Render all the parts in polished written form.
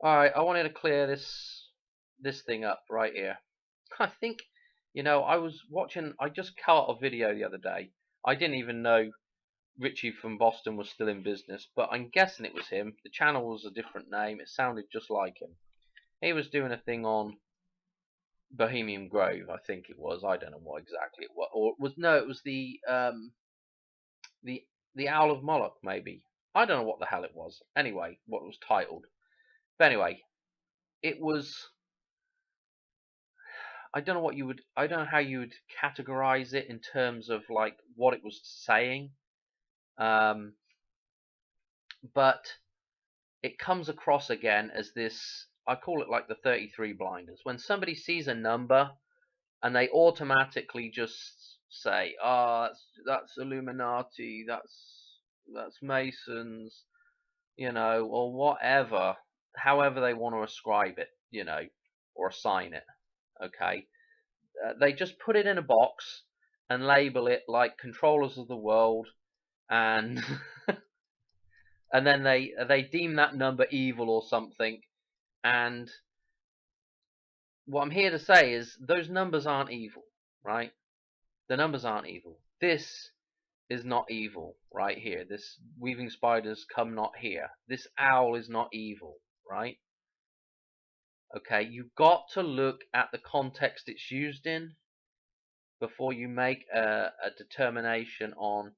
Alright, I wanted to clear this thing up right here. I think, I was watching, I just caught a video the other day. I didn't even know Richie from Boston was still in business, but I'm guessing it was him. The channel was a different name. It sounded just like him. He was doing a thing on Bohemian Grove, I think it was. I don't know what exactly it was. Or it was, no, it was the the Owl of Moloch, maybe. I don't know what the hell it was. Anyway, what it was titled. But anyway, it was, I don't know how you would categorize it in terms of like what it was saying. Um, but it comes across again as this, I call it like the 33 blinders. When somebody sees a number and they automatically just say, "Oh, that's Illuminati, that's Masons," or whatever, however they want to ascribe it, or assign it. Okay, they just put it in a box and label it like controllers of the world, and and then they deem that number evil or something. And what I'm here to say is those numbers aren't evil, right? The numbers aren't evil. This is not evil right here. This weaving spiders come not here. This owl is not evil, right? Okay, you've got to look at the context it's used in before you make a determination on,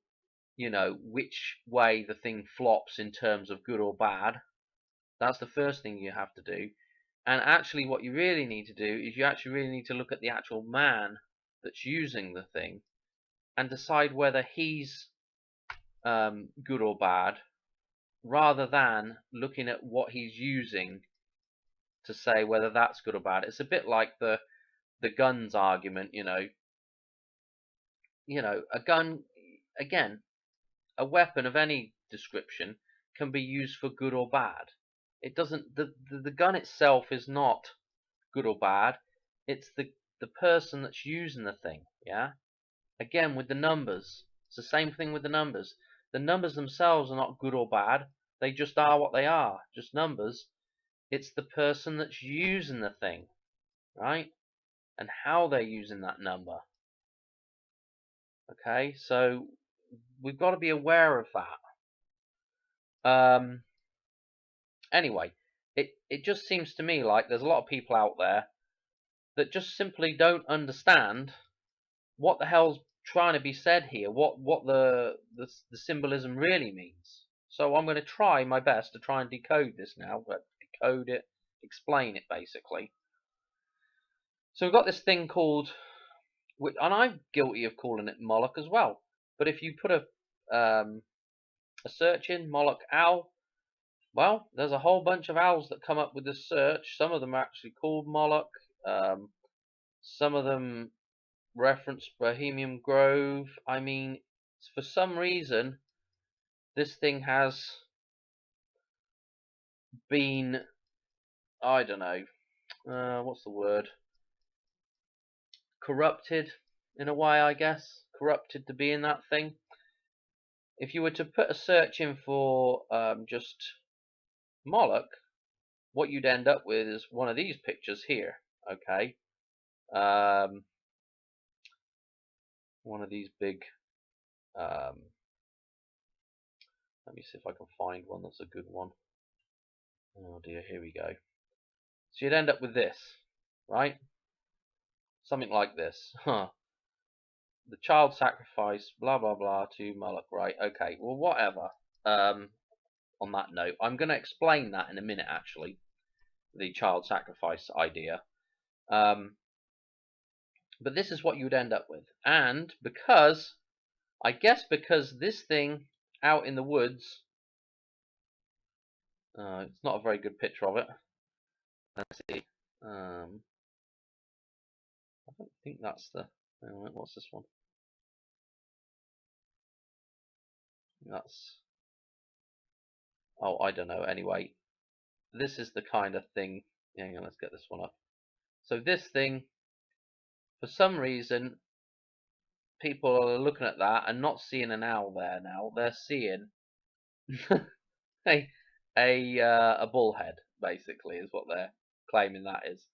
which way the thing flops in terms of good or bad. That's the first thing you have to do. And actually, what you really need to do is you actually really need to look at the actual man that's using the thing and decide whether he's good or bad, rather than looking at what he's using to say whether that's good or bad. It's a bit like the guns argument, a gun, again, a weapon of any description can be used for good or bad. It doesn't, the gun itself is not good or bad. It's the person that's using the thing. Yeah. Again, with the numbers, it's the same thing with the numbers. The numbers themselves are not good or bad. They just are what they are, just numbers. It's the person that's using the thing, right? And how they're using that number. Okay, so we've got to be aware of that. Anyway, it just seems to me like there's a lot of people out there that just simply don't understand what the hell's trying to be said here, what the symbolism really means. So I'm going to try my best to try and decode this now, but decode it, explain it basically. So we've got this thing called, and I'm guilty of calling it Moloch as well. But if you put a search in Moloch owl, well, there's a whole bunch of owls that come up with this search. Some of them are actually called Moloch. Some of them reference Bohemian Grove. I mean, for some reason, this thing has been, I don't know, what's the word? Corrupted in a way, I guess. Corrupted to be in that thing. If you were to put a search in for just Moloch, what you'd end up with is one of these pictures here. Okay. Um, one of these big. Um, let me see if I can find one that's a good one. Oh dear, here we go. So you'd end up with this, right? Something like this. Huh. The child sacrifice, blah blah blah, to Moloch, right? Okay, well, whatever. On that note, I'm going to explain that in a minute, actually, the child sacrifice idea. But this is what you would end up with. And I guess because this thing out in the woods, it's not a very good picture of it. Let's see. I don't think that's the. What's this one? That's. Oh, I don't know. Anyway, this is the kind of thing. Hang on, let's get this one up. So this thing, for some reason, people are looking at that and not seeing an owl there now. They're seeing a a bullhead, basically, is what they're claiming that is.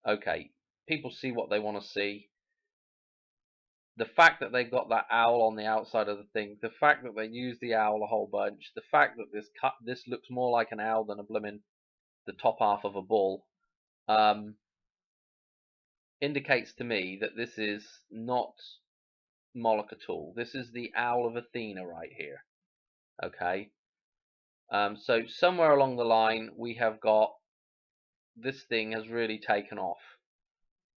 Okay, people see what they want to see. The fact that they've got that owl on the outside of the thing, the fact that they use the owl a whole bunch, the fact that this looks more like an owl than a blimmin' the top half of a bull, indicates to me that this is not Moloch at all. This is the Owl of Athena right here. Okay. So somewhere along the line we have got this thing has really taken off.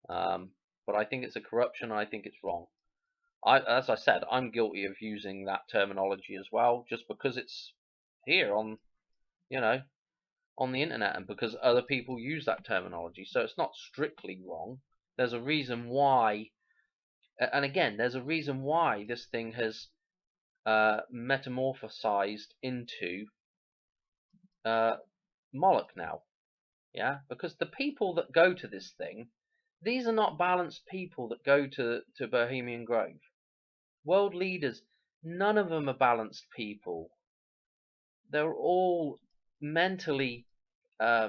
But I think it's a corruption. I think it's wrong. As I said, I'm guilty of using that terminology as well, just because it's here on, on the internet, and because other people use that terminology. So it's not strictly wrong. There's a reason why, and again, there's a reason why this thing has metamorphosized into Moloch now. Yeah, because the people that go to this thing, these are not balanced people that go to Bohemian Grove. World leaders, none of them are balanced people. They're all mentally, I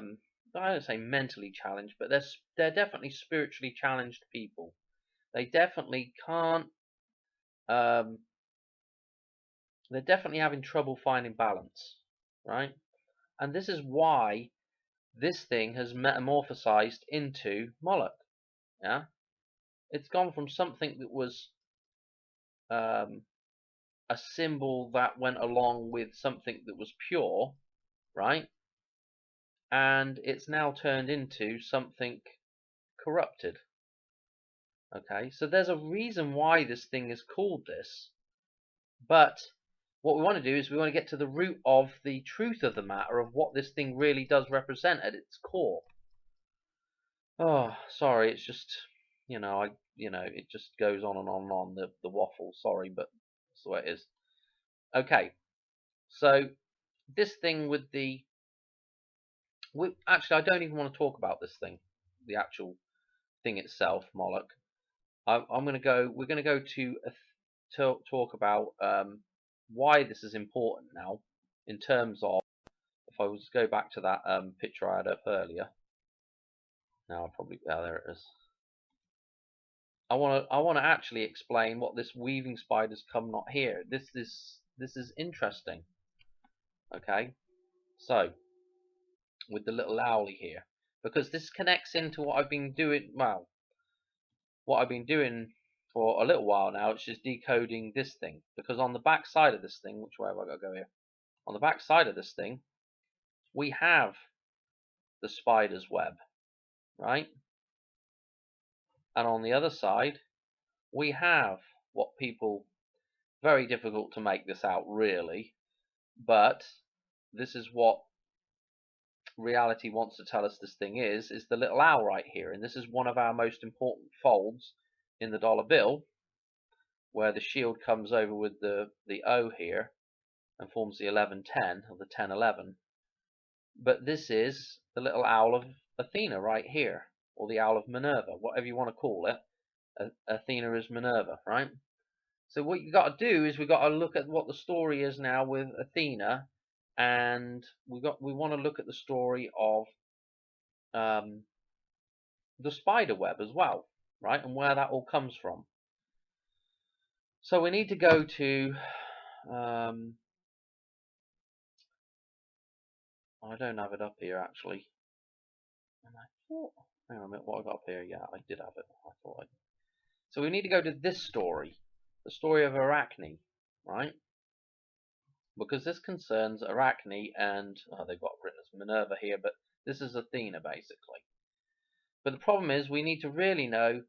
don't say mentally challenged, but they're definitely spiritually challenged people. They definitely can't. They're definitely having trouble finding balance, right? And this is why this thing has metamorphosized into Moloch. Yeah, it's gone from something that was a symbol that went along with something that was pure, right? And it's now turned into something corrupted. Okay, so there's a reason why this thing is called this, but what we want to do is we want to get to the root of the truth of the matter of what this thing really does represent at its core. Oh, sorry, it's just, it just goes on and on and on, the waffle, sorry, but that's the way it is. Okay, so this thing with actually, I don't even want to talk about this thing, the actual thing itself, Moloch. We're going to go to talk about why this is important now, in terms of, if I was to go back to that picture I had up earlier. Now I'll probably, there it is. I want to actually explain what this weaving spider's come not here. This is interesting. Okay, so with the little owlie here, because this connects into what I've been doing. Well, what I've been doing for a little while now. It's just decoding this thing, because on the back side of this thing, which way have I got to go here? On the back side of this thing, we have the spider's web, right? And on the other side, we have what people, very difficult to make this out really, but this is what reality wants to tell us this thing is the little owl right here. And this is one of our most important folds in the dollar bill, where the shield comes over with the O here and forms the 1110, or the 1011. But this is the little Owl of Athena right here, or the Owl of Minerva, whatever you want to call it. Athena is Minerva, right? So what you got to do is we got to look at what the story is now with Athena, and we want to look at the story of the spider web as well, right? And where that all comes from. So we need to go to I don't have it up here actually. And I thought, hang on a minute, what I got up here? Yeah, I did have it. I thought So we need to go to this story, the story of Arachne, right? Because this concerns Arachne and, they've got written as Minerva here, but this is Athena basically. But the problem is we need to really know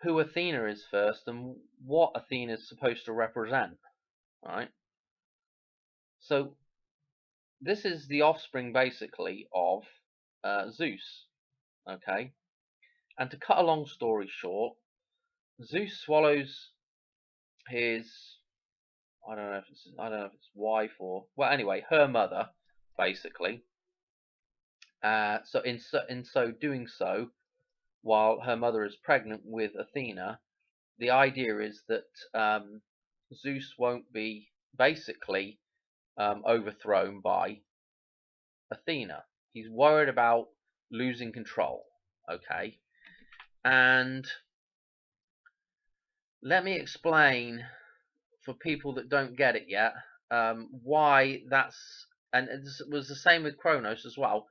who Athena is first and what Athena is supposed to represent, right? So this is the offspring basically of Zeus, okay? And to cut a long story short, Zeus swallows his, I don't know if it's wife or, well, anyway, her mother basically. So in so doing so, while her mother is pregnant with Athena, the idea is that Zeus won't be basically overthrown by Athena. He's worried about losing control. Okay, and let me explain for people that don't get it yet, why that's, and it was the same with Kronos as well,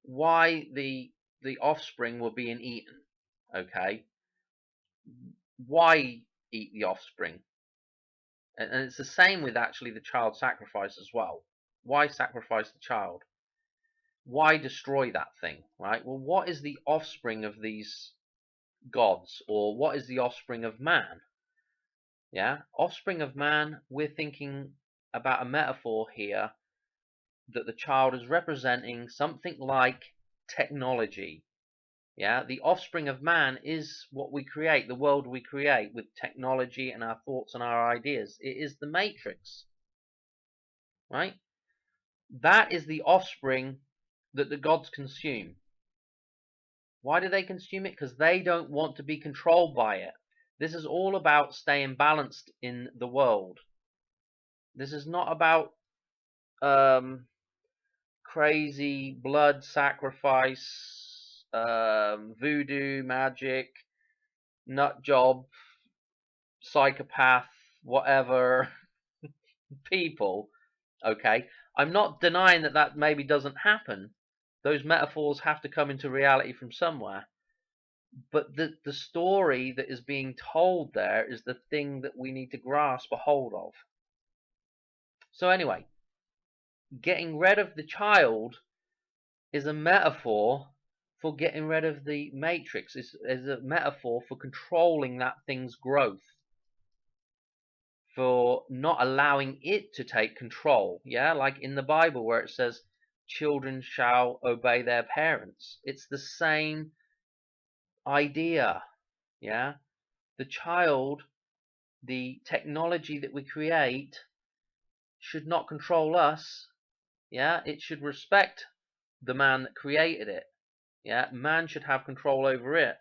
why the offspring were being eaten. Okay, why eat the offspring? And it's the same with actually the child sacrifice as well. Why sacrifice the child? Why destroy that thing, right? Well, what is the offspring of these gods, or what is the offspring of man? Yeah, offspring of man, we're thinking about a metaphor here that the child is representing something like technology. Yeah, the offspring of man is what we create, the world we create with technology and our thoughts and our ideas. It is the matrix, right? That is the offspring that the gods consume. Why do they consume it? Because they don't want to be controlled by it. This is all about staying balanced in the world. This is not about crazy blood sacrifice, voodoo, magic, nut job, psychopath, whatever people. Okay, I'm not denying that that maybe doesn't happen. Those metaphors have to come into reality from somewhere. But the story that is being told there is the thing that we need to grasp a hold of. So anyway, getting rid of the child is a metaphor for getting rid of the matrix, is a metaphor for controlling that thing's growth, for not allowing it to take control. Yeah, like in the Bible where it says children shall obey their parents. It's the same idea. Yeah, the child, the technology that we create, should not control us. Yeah, it should respect the man that created it. Yeah, man should have control over it.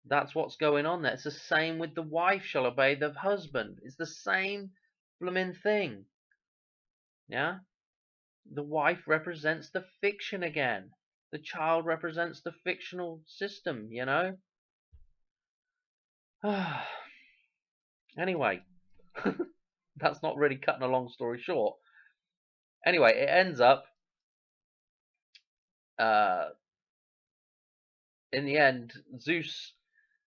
That's what's going on there. It's the same with the wife shall obey the husband. It's the same blooming thing. Yeah, the wife represents the fiction again. The child represents the fictional system, you know? Anyway, that's not really cutting a long story short. Anyway, it ends up, uh, in the end, Zeus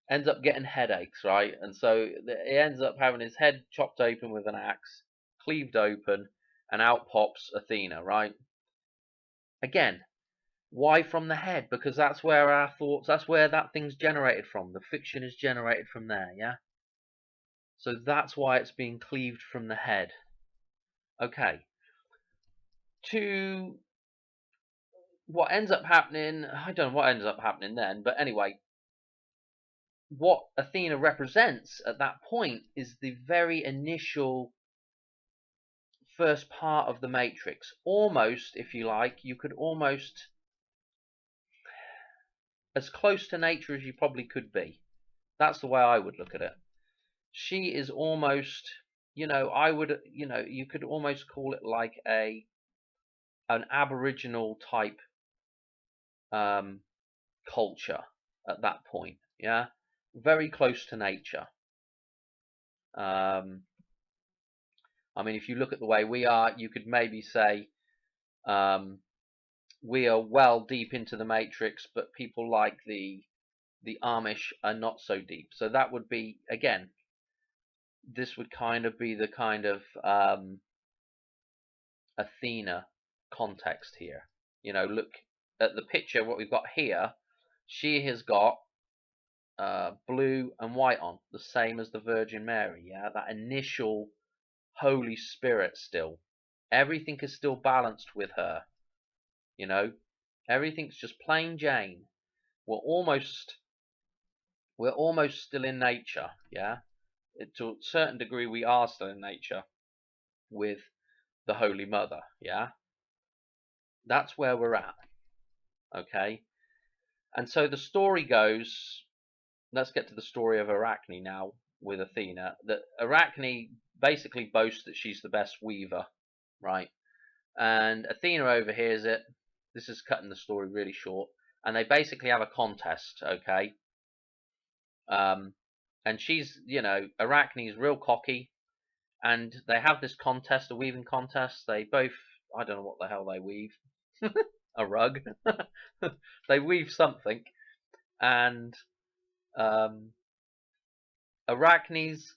ends up getting headaches, right? And so he ends up having his head chopped open with an axe, cleaved open, and out pops Athena, right? Again, why from the head? Because that's where our thoughts, that's where that thing's generated from. The fiction is generated from there, yeah? So that's why it's being cleaved from the head. Okay. To what ends up happening, I don't know what ends up happening then, but anyway, what Athena represents at that point is the very initial first part of the matrix. Almost, if you like, you could almost, as close to nature as you probably could be. That's the way I would look at it. She is almost, I would, you could almost call it like an aboriginal type culture at that point. Yeah, very close to nature. I mean, if you look at the way we are, you could maybe say we are well deep into the matrix, but people like the Amish are not so deep. So that would be, again, this would kind of be the kind of Athena context here. Look at the picture, what we've got here. She has got blue and white on, the same as the Virgin Mary. Yeah, that initial Holy Spirit still. Everything is still balanced with her. Everything's just plain Jane. We're almost still in nature. Yeah, to a certain degree, we are still in nature with the Holy Mother. Yeah, that's where we're at. Okay, and so the story goes. Let's get to the story of Arachne now with Athena. That Arachne basically boasts that she's the best weaver, right? And Athena overhears it. This is cutting the story really short, and they basically have a contest, okay? And she's, Arachne's real cocky, and they have this contest, a weaving contest. They both, I don't know what the hell they weave, a rug. They weave something, and Arachne's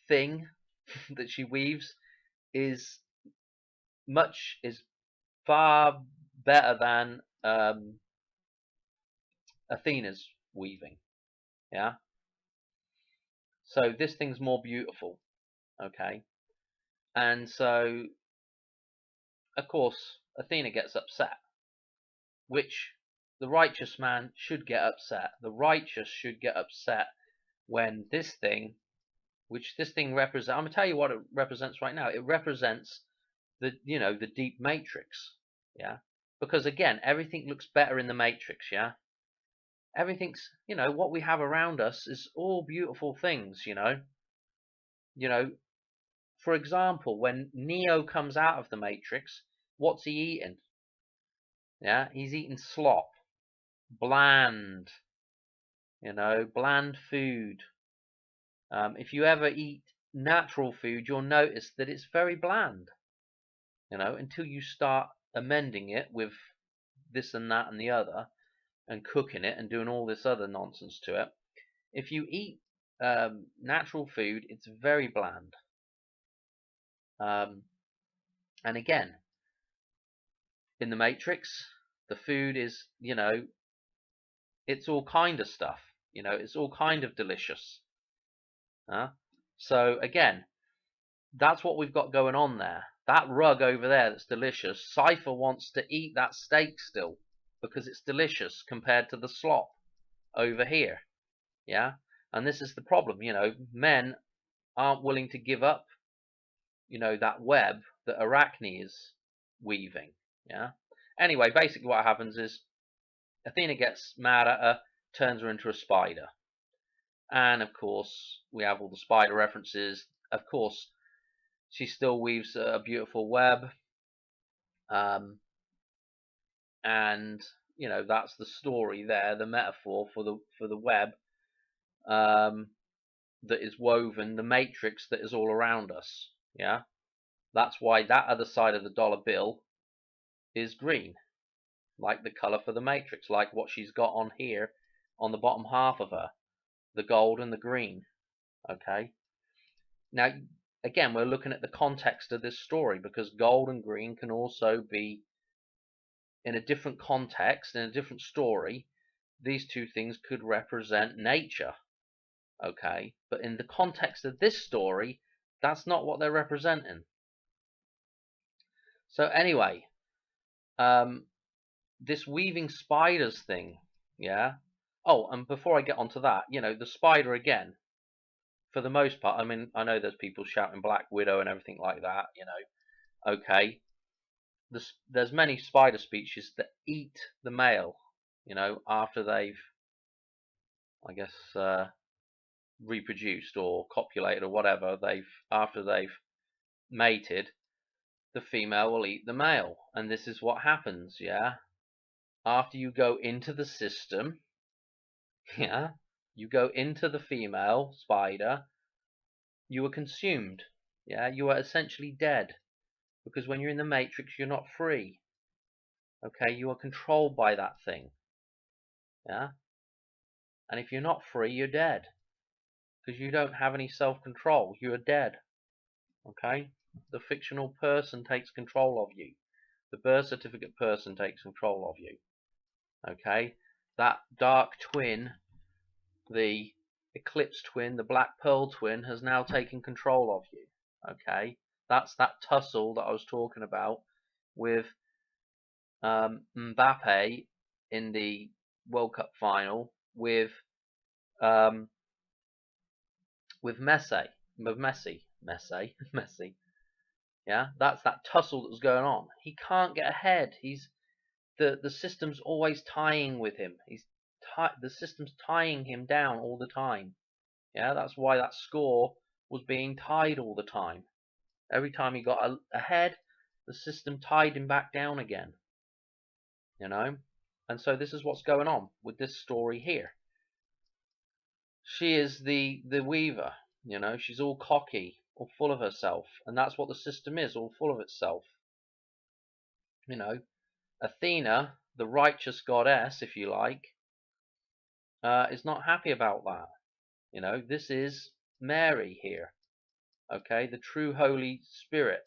thing that she weaves is is far better than Athena's weaving. Yeah. So this thing's more beautiful. Okay. And so, of course, Athena gets upset, which the righteous man should get upset. The righteous should get upset when this thing, which this thing represents, I'm going to tell you what it represents right now. It represents the deep matrix. Yeah. Because again, everything looks better in the matrix. Yeah. Everything's, what we have around us is all beautiful things. For example, when Neo comes out of the matrix, what's he eating? Yeah, he's eating slop, bland, bland food. If you ever eat natural food, you'll notice that it's very bland, until you start amending it with this and that and the other, and cooking it and doing all this other nonsense to it. If you eat natural food, it's very bland. And again, in the Matrix, the food is, it's all kind of stuff. It's all kind of delicious. So again, that's what we've got going on there. That rug over there that's delicious, Cypher wants to eat that steak still because it's delicious compared to the slop over here. Yeah? And this is the problem, men aren't willing to give up, that web that Arachne is weaving. Yeah? Anyway, basically what happens is Athena gets mad at her, turns her into a spider. And of course, we have all the spider references. Of course, she still weaves a beautiful web. And that's the story there, the metaphor for the web that is woven, the matrix that is all around us. Yeah, that's why that other side of the dollar bill is green, like the color for the matrix, like what she's got on here on the bottom half of her, the gold and the green. Okay, now again, we're looking at the context of this story, because gold and green can also be, in a different context, in a different story, these two things could represent nature. Okay, but in the context of this story, that's not what they're representing. So anyway, this weaving spiders thing, yeah. Oh, and before I get onto that, the spider again, for the most part, I mean, I know there's people shouting Black Widow and everything like that, okay. There's many spider species that eat the male, after they've, I guess, reproduced or copulated or whatever. After they've mated, the female will eat the male, and this is what happens. Yeah, after you go into the system, yeah, you go into the female spider, you are consumed. Yeah, you are essentially dead, because when you're in the matrix, you're not free. Okay, you are controlled by that thing. Yeah, and if you're not free, you're dead, because you don't have any self-control. You are dead. Okay, the fictional person takes control of you. The birth certificate person takes control of you. Okay, that dark twin, the eclipse twin, the black pearl twin, has now taken control of you. Okay, that's that tussle that I was talking about with Mbappe in the World Cup final with Messi, Messi. Yeah, that's that tussle that was going on. He can't get ahead. The system's always tying with him. The system's tying him down all the time. Yeah, that's why that score was being tied all the time. Every time he got ahead, the system tied him back down again, you know? And so this is what's going on with this story here. She is the weaver, you know, she's all cocky, all full of herself, and that's what the system is, all full of itself. You know, Athena, the righteous goddess, if you like, is not happy about that. You know, this is Mary here, okay, the true Holy Spirit,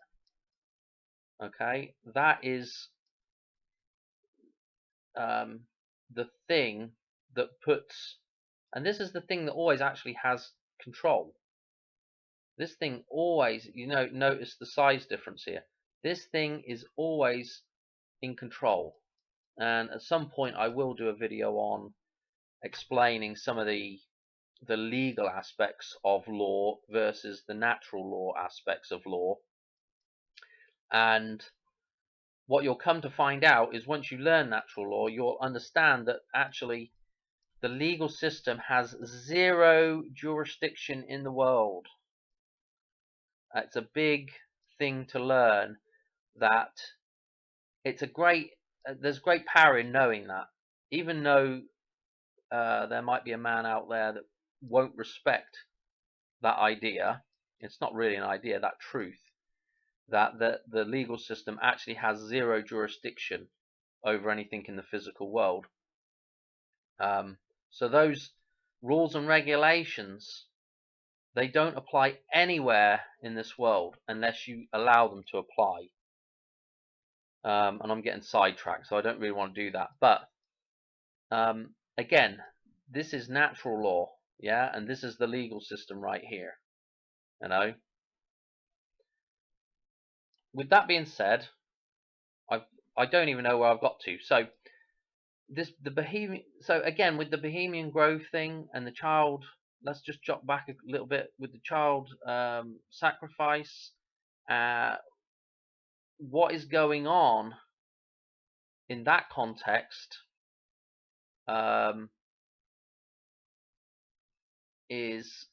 okay, that is the thing that puts, and this is the thing that always actually has control. This thing always, you know, notice the size difference here. This thing is always in control. And at some point I will do a video on explaining some of the legal aspects of law versus the natural law aspects of law. And what you'll come to find out is once you learn natural law, you'll understand that actually the legal system has zero jurisdiction in the world. It's a big thing to learn, that it's a great, there's great power in knowing that. Even though there might be a man out there that won't respect that idea, it's not really an idea, that truth, that the legal system actually has zero jurisdiction over anything in the physical world. So those rules and regulations, they don't apply anywhere in this world unless you allow them to apply. And I'm getting sidetracked, so I don't really want to do that. But again, this is natural law, yeah, and this is the legal system right here, you know. With that being said, I don't even know where I've got to. So again, with the Bohemian Grove thing and the child, let's just jump back a little bit with the child sacrifice. What is going on in that context is,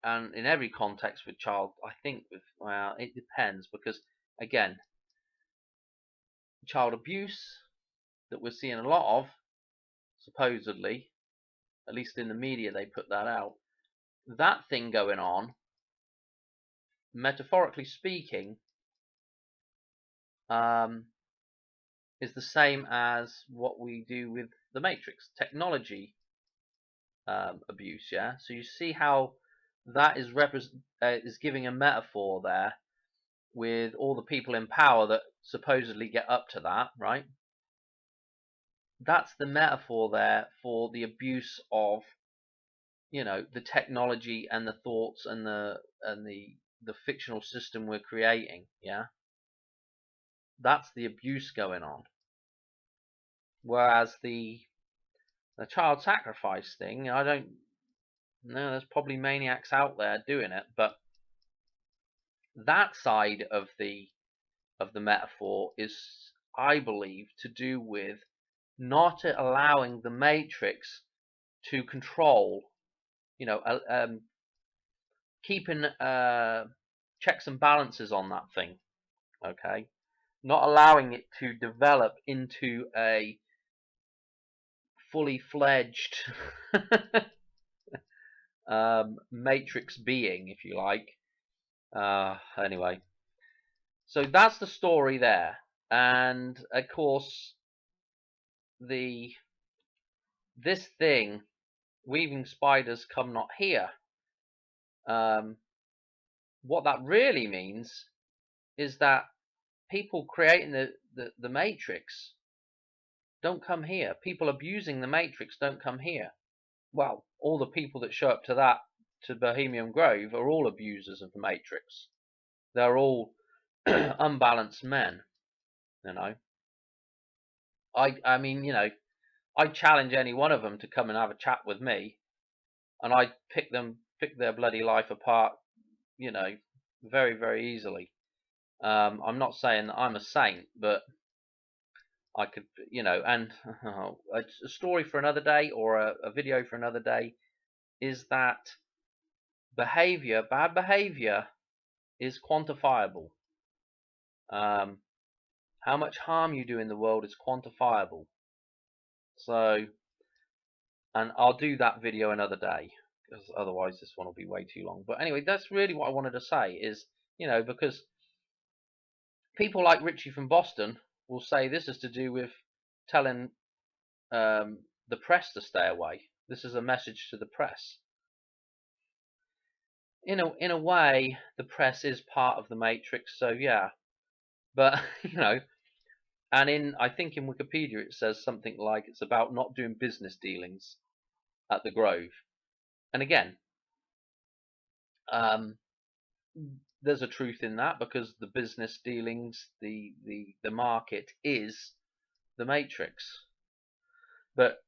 and in every context with child, I think well, it depends, because again, child abuse that we're seeing a lot of, supposedly, at least in the media they put that out, that thing going on, metaphorically speaking, is the same as what we do with the Matrix, technology abuse, yeah? So you see how that is giving a metaphor there with all the people in power that supposedly get up to that, right? That's the metaphor there for the abuse of, you know, the technology and the thoughts and the fictional system we're creating, yeah? That's the abuse going on. Whereas the child sacrifice thing, I don't know, there's probably maniacs out there doing it, but that side of the metaphor is, I believe, to do with not allowing the Matrix to control, you know, keeping checks and balances on that thing, okay? Not allowing it to develop into a fully fledged Matrix being, if you like. Anyway, so that's the story there, and of course this thing, weaving spiders come not here, what that really means is that people creating the Matrix don't come here. People abusing the Matrix don't come here. Well, all the people that show up to Bohemian Grove are all abusers of the Matrix. They're all unbalanced men, you know. I mean, you know, I'd challenge any one of them to come and have a chat with me, and I'd pick their bloody life apart, you know, very, very easily. I'm not saying that I'm a saint, but I could, you know, and a story for another day, or a video for another day, is that bad behavior is quantifiable. How much harm you do in the world is quantifiable. So, and I'll do that video another day, because otherwise this one will be way too long. But anyway, that's really what I wanted to say is, because people like Richie from Boston will say this is to do with telling the press to stay away. This is a message to the press. In a way, the press is part of the Matrix, so yeah. But and I think in Wikipedia it says something like it's about not doing business dealings at the Grove. And again, there's a truth in that, because the business dealings, the market is the Matrix. But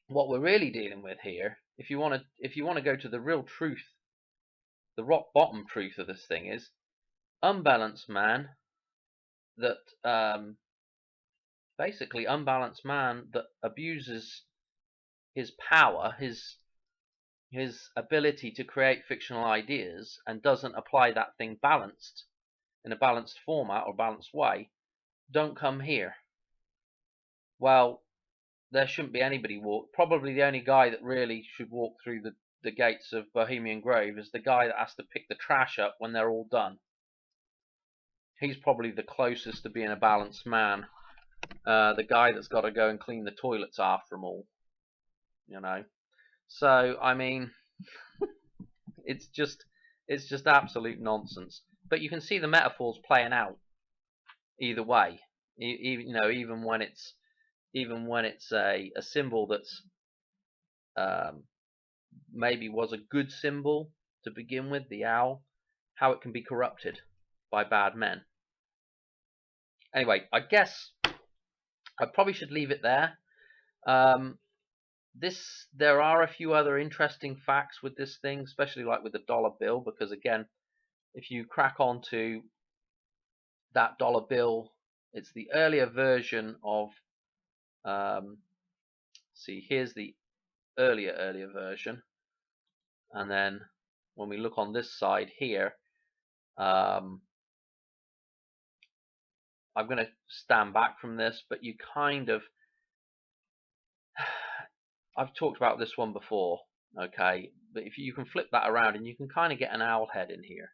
what we're really dealing with here, if you want to go to the real truth, the rock bottom truth of this thing is unbalanced man that basically unbalanced man that abuses his power, his ability to create fictional ideas, and doesn't apply that thing balanced in a balanced format or balanced way, don't come here. Well, there shouldn't be anybody probably the only guy that really should walk through the gates of Bohemian Grove is the guy that has to pick the trash up when they're all done. He's probably the closest to being a balanced man. The guy that's got to go and clean the toilets after them all. So I mean, it's just absolute nonsense. But you can see the metaphors playing out either way. Even when it's a symbol that's maybe was a good symbol to begin with, the owl, how it can be corrupted by bad men. Anyway, I guess I probably should leave it there. There are a few other interesting facts with this thing, especially like with the dollar bill, because again, if you crack onto that dollar bill, it's the earlier version of see, here's the earlier version, and then when we look on this side here, I'm going to stand back from this, but you kind of I've talked about this one before, okay, but if you can flip that around and you can kind of get an owl head in here,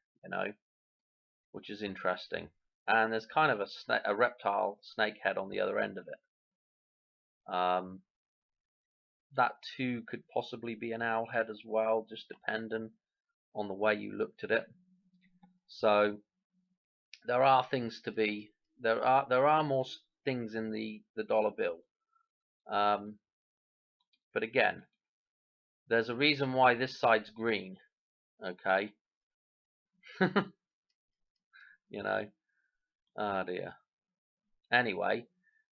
which is interesting, and there's kind of a reptile snake head on the other end of it. That too could possibly be an owl head as well, just depending on the way you looked at it. So there are things to be there are more things in the dollar bill, but again, there's a reason why this side's green, okay. Oh dear. Anyway,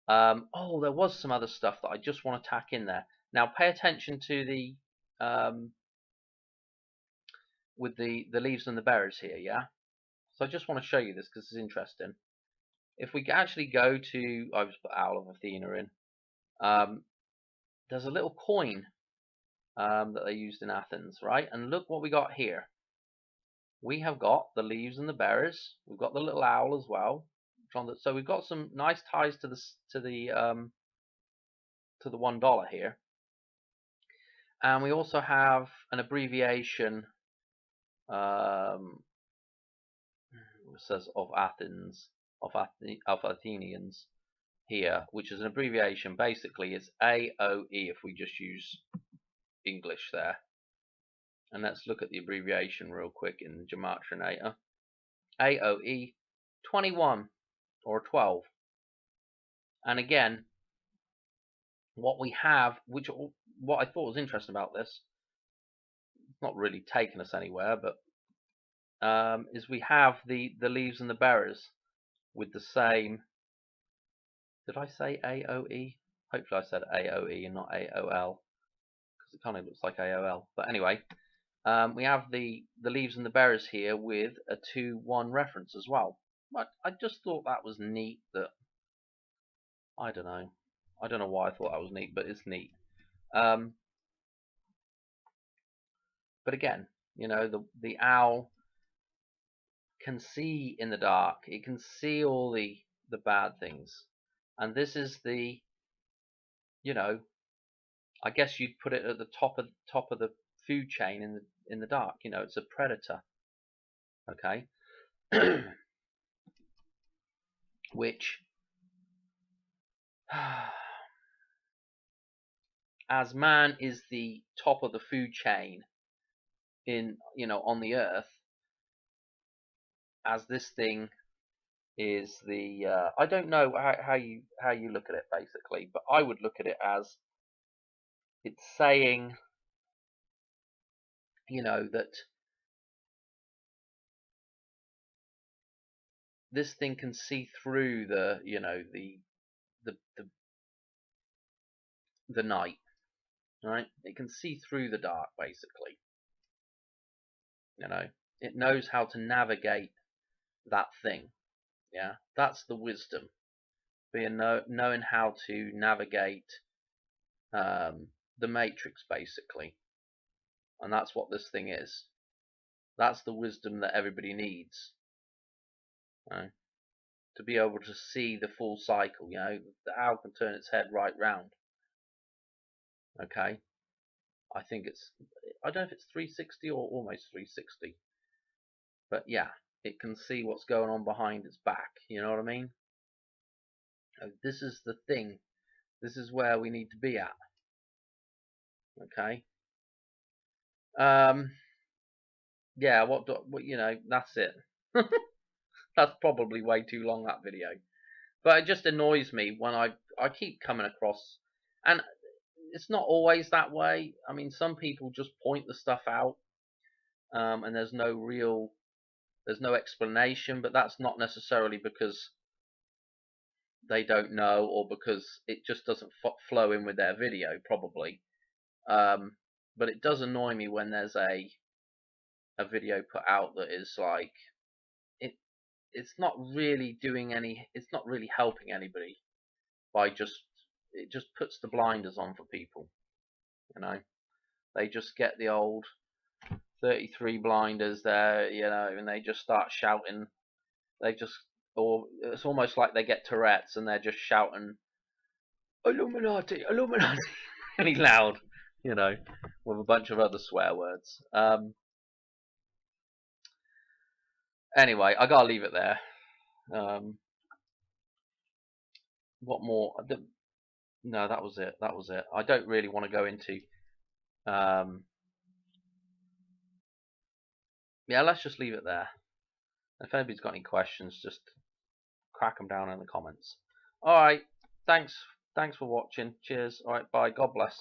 oh, there was some other stuff that I just want to tack in there. Now pay attention to the with the leaves and the berries here, yeah. So I just want to show you this because it's interesting. If we actually go to, I just put Owl of Athena in, there's a little coin that they used in Athens, right? And look what we got here. We have got the leaves and the berries. We've got the little owl as well. So we've got some nice ties to the $1 here, and we also have an abbreviation. It says of Athens, of Athenians here, which is an abbreviation. Basically, it's AOE if we just use English there. And let's look at the abbreviation real quick in Gematrinator. AOE 21 or 12. And again, what we have, what I thought was interesting about this, it's not really taken us anywhere, but is we have the leaves and the berries with the same. Did I say AOE? Hopefully I said AOE and not AOL, because it kind of looks like AOL. But anyway, we have the leaves and the berries here with a 2-1 reference as well. But I just thought that was neat. That I don't know why I thought that was neat, but it's neat. But again, the owl can see in the dark. It can see all the bad things, and this is the, you know, I guess you'd put it at the top of the food chain in the dark. You know, it's a predator. Okay, which as man is the top of the food chain in, you know, on the earth, as this thing is the I don't know how you look at it basically, but I would look at it as it's saying, you know, that this thing can see through the, you know, the the, the night, right? It can see through the dark basically. You know, it knows how to navigate that thing. Yeah, that's the wisdom, being knowing how to navigate the matrix basically, and that's what this thing is. That's the wisdom that everybody needs, you know, to be able to see the full cycle. You know, the owl can turn its head right round. Okay, I think it's, I don't know if it's 360 or almost 360, but yeah, it can see what's going on behind its back. You know what I mean? This is the thing. This is where we need to be at. Okay. Yeah. What you know? That's it. That's probably way too long, that video. But it just annoys me when I keep coming across, and it's not always that way. I mean, some people just point the stuff out, and there's no explanation. But that's not necessarily because they don't know, or because it just doesn't flow in with their video, probably. But it does annoy me when there's a video put out that is like, it's not really doing any, it's not really helping anybody by just, it just puts the blinders on for people. You know, they just get the old 33 blinders there, you know, and they just start shouting. They just, or it's almost like they get Tourette's and they're just shouting Illuminati, Illuminati, really loud, you know, with a bunch of other swear words. Anyway, I gotta leave it there. What more? No, that was it. That was it. I don't really want to go into. Yeah, let's just leave it there. If anybody's got any questions, just crack them down in the comments. All right. Thanks. Thanks for watching. Cheers. All right. Bye. God bless.